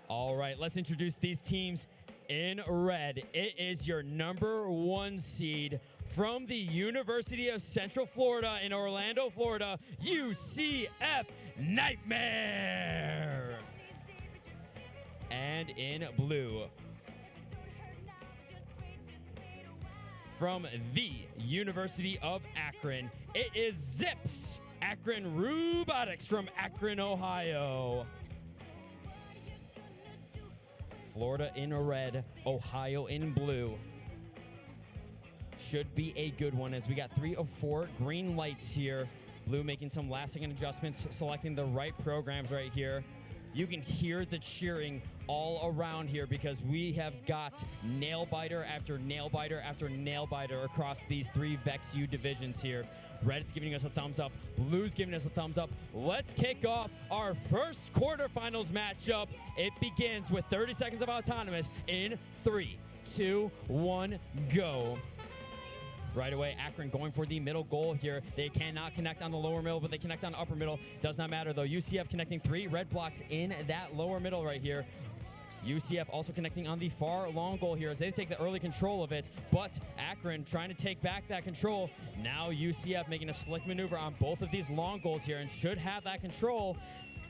All right, let's introduce these teams in red. It is your #1 seed from the University of Central Florida in Orlando, Florida, UCF KNIGHTMARE. And in blue, from the University of Akron, it is ZIPS, AKRON Robotics from Akron, Ohio. Florida in red, Ohio in blue. Should be a good one as we got 3 of 4 green lights here. Blue making some last-second adjustments, selecting the right programs right here. You can hear the cheering all around here because we have got nail biter after nail biter after nail biter across these 3 VEX U divisions here. Red's giving us a thumbs up. Blue's giving us a thumbs up. Let's kick off our first quarterfinals matchup. It begins with 30 seconds of autonomous in 3, 2, 1, go. Right away, Akron going for the middle goal here. They cannot connect on the lower middle, but they connect on upper middle. Does not matter, though. UCF connecting 3 red blocks in that lower middle right here. UCF also connecting on the far long goal here as they take the early control of it, but Akron trying to take back that control. Now UCF making a slick maneuver on both of these long goals here and should have that control.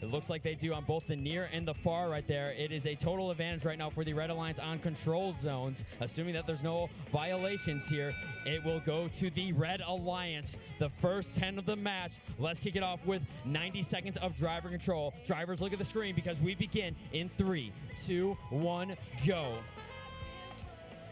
It looks like they do on both the near and the far right there. It is a total advantage right now for the Red Alliance on control zones. Assuming that there's no violations here, it will go to the Red Alliance. The first 10 of the match. Let's kick it off with 90 seconds of driver control. Drivers, look at the screen because we begin in 3, 2, 1, go.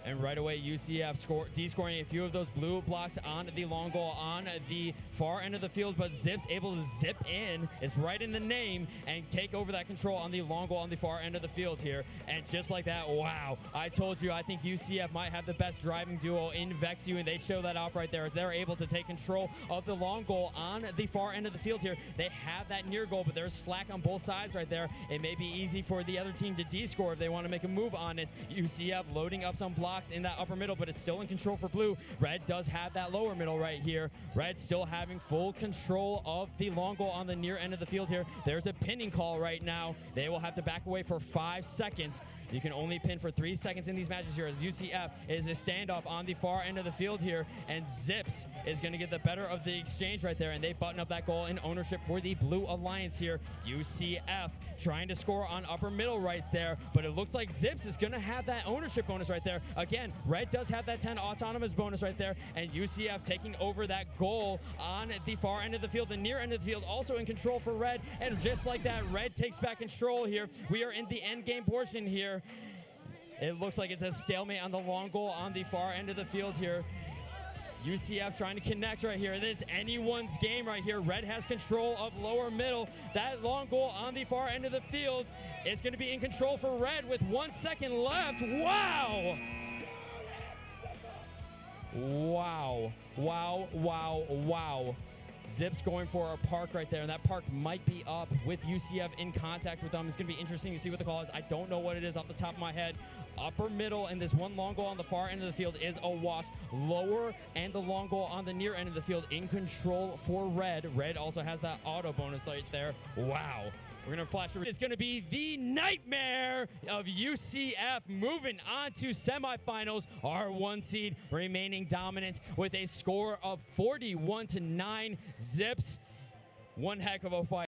And right away, UCF descoring a few of those blue blocks on the long goal on the far end of the field, but ZIPS able to zip in. It's right in the name and take over that control on the long goal on the far end of the field here. And just like that, wow. I told you, I think UCF might have the best driving duo in VEX U, and they show that off right there as they're able to take control of the long goal on the far end of the field here. They have that near goal, but there's slack on both sides right there. It may be easy for the other team to descore if they want to make a move on it. UCF loading up some blocks in that upper middle, but it's still in control for blue. Red does have that lower middle right here. Red still having full control of the long goal on the near end of the field here. There's a pinning call right now. They will have to back away for 5 seconds. You can only pin for 3 seconds in these matches here as UCF is a standoff on the far end of the field here, and ZIPS is going to get the better of the exchange right there, and they button up that goal in ownership for the Blue Alliance here. UCF trying to score on upper middle right there, but it looks like ZIPS is going to have that ownership bonus right there. Again, Red does have that 10 autonomous bonus right there, and UCF taking over that goal on the far end of the field. The near end of the field also in control for Red, and just like that, Red takes back control here. We are in the end game portion here. It looks like it's a stalemate on the long goal on the far end of the field here. UCF trying to connect right here. This is anyone's game right here. Red has control of lower middle. That long goal on the far end of the field is going to be in control for Red with 1 second left. Wow! Wow. Wow, wow, wow. ZIPS going for a park right there, and that park might be up with UCF in contact with them. It's going to be interesting to see what the call is. I don't know what it is off the top of my head. Upper middle and this one long goal on the far end of the field is a wash. Lower and the long goal on the near end of the field in control for Red. Red also has that auto bonus right there. Wow. We're going to flash over. It's going to be the nightmare of UCF moving on to semifinals. Our 1 seed remaining dominant with a score of 41-9. ZIPS, one heck of a fight.